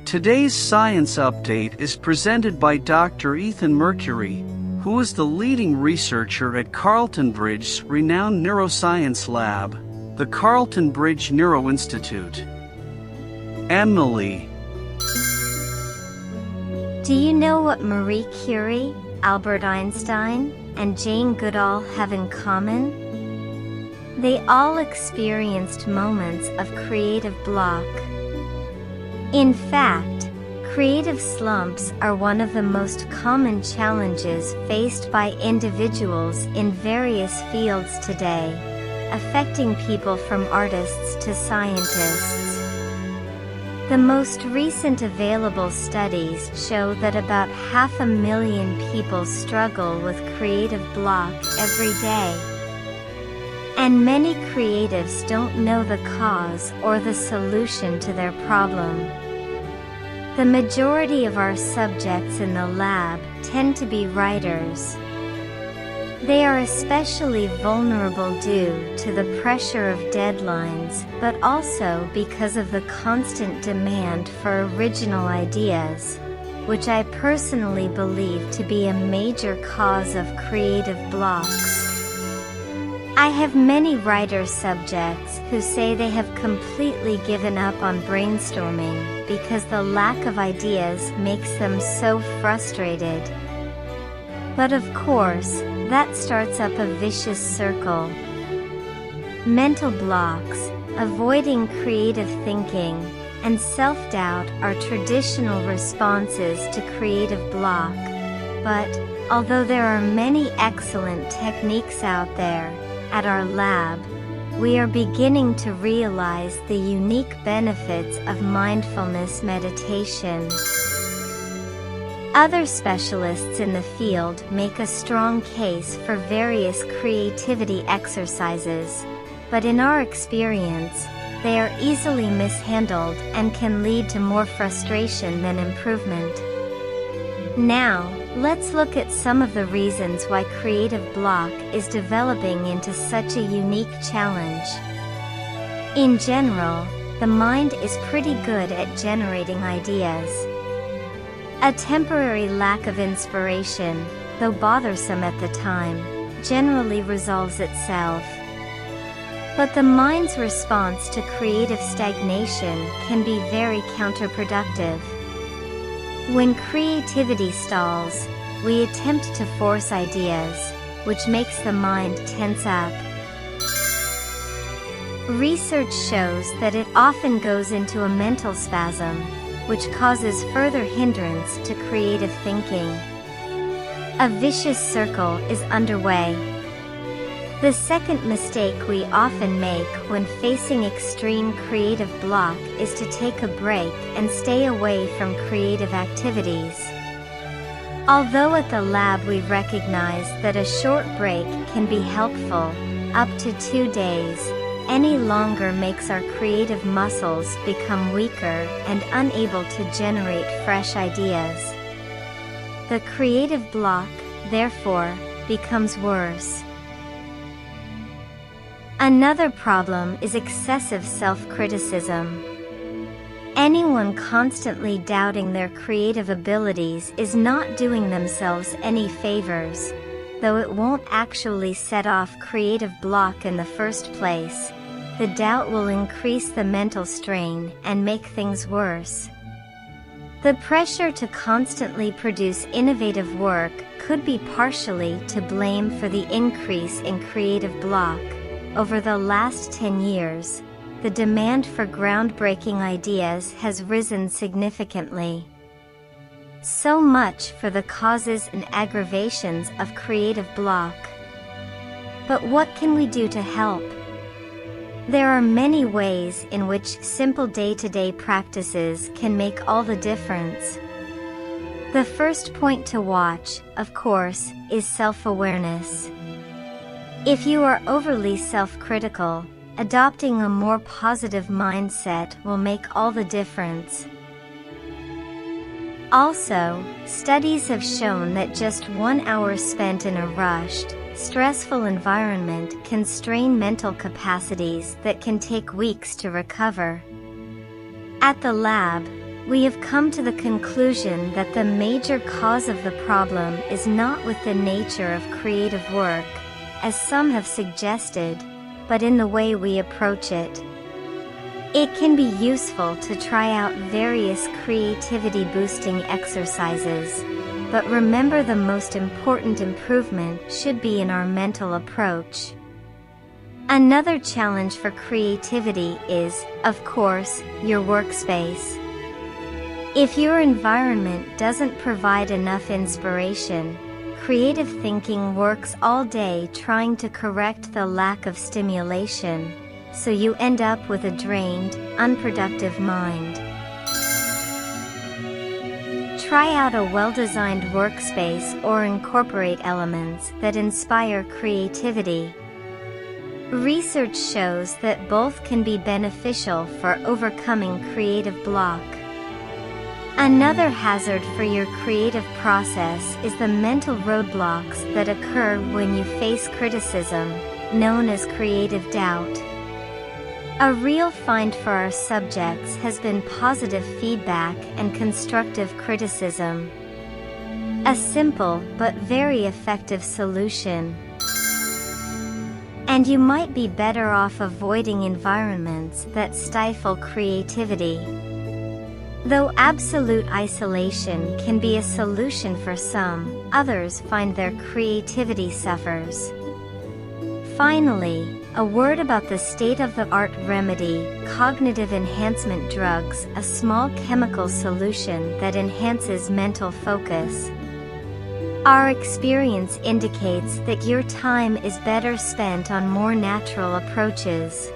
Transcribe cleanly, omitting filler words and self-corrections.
Today's science update is presented by Dr. Ethan Mercury, who is the leading researcher at Carlton Bridge's renowned neuroscience lab, the Carlton Bridge Neuro Institute. Emily. Do you know what Marie Curie, Albert Einstein, and Jane Goodall have in common? They all experienced moments of creative block. In fact, creative slumps are one of the most common challenges faced by individuals in various fields today, affecting people from artists to scientists. The most recent available studies show that about 500,000 people struggle with creative block every day. And many creatives don't know the cause or the solution to their problem. The majority of our subjects in the lab tend to be writers. They are especially vulnerable due to the pressure of deadlines, but also because of the constant demand for original ideas, which I personally believe to be a major cause of creative blocks. I have many writer subjects who say they have completely given up on brainstorming because the lack of ideas makes them so frustrated. But of course, that starts up a vicious circle. Mental blocks, avoiding creative thinking, and self-doubt are traditional responses to creative block. But, although there are many excellent techniques out there, at our lab, we are beginning to realize the unique benefits of mindfulness meditation. Other specialists in the field make a strong case for various creativity exercises, but in our experience, they are easily mishandled and can lead to more frustration than improvement. Now, let's look at some of the reasons why creative block is developing into such a unique challenge. In general, the mind is pretty good at generating ideas. A temporary lack of inspiration, though bothersome at the time, generally resolves itself. But the mind's response to creative stagnation can be very counterproductive. When creativity stalls, we attempt to force ideas, which makes the mind tense up. Research shows that it often goes into a mental spasm, which causes further hindrance to creative thinking. A vicious circle is underway. The second mistake we often make when facing extreme creative block is to take a break and stay away from creative activities. Although at the lab we recognize that a short break can be helpful, up to 2 days, any longer makes our creative muscles become weaker and unable to generate fresh ideas. The creative block, therefore, becomes worse. Another problem is excessive self-criticism. Anyone constantly doubting their creative abilities is not doing themselves any favors, though it won't actually set off creative block in the first place. The doubt will increase the mental strain and make things worse. The pressure to constantly produce innovative work could be partially to blame for the increase in creative block. Over the last 10 years, the demand for groundbreaking ideas has risen significantly. So much for the causes and aggravations of creative block. But what can we do to help? There are many ways in which simple day-to-day practices can make all the difference. The first point to watch, of course, is self-awareness. If you are overly self-critical, adopting a more positive mindset will make all the difference. Also, studies have shown that just 1 hour spent in a rushed, stressful environment can strain mental capacities that can take weeks to recover. At the lab, we have come to the conclusion that the major cause of the problem is not with the nature of creative work, as some have suggested, but in the way we approach it. It can be useful to try out various creativity-boosting exercises, but remember the most important improvement should be in our mental approach. Another challenge for creativity is, of course, your workspace. If your environment doesn't provide enough inspiration, creative thinking works all day trying to correct the lack of stimulation, so you end up with a drained, unproductive mind. Try out a well-designed workspace or incorporate elements that inspire creativity. Research shows that both can be beneficial for overcoming creative block. Another hazard for your creative process is the mental roadblocks that occur when you face criticism, known as creative doubt. A real find for our subjects has been positive feedback and constructive criticism. A simple but very effective solution. And you might be better off avoiding environments that stifle creativity. Though absolute isolation can be a solution for some, others find their creativity suffers. Finally, a word about the state-of-the-art remedy, cognitive enhancement drugs, a small chemical solution that enhances mental focus. Our experience indicates that your time is better spent on more natural approaches.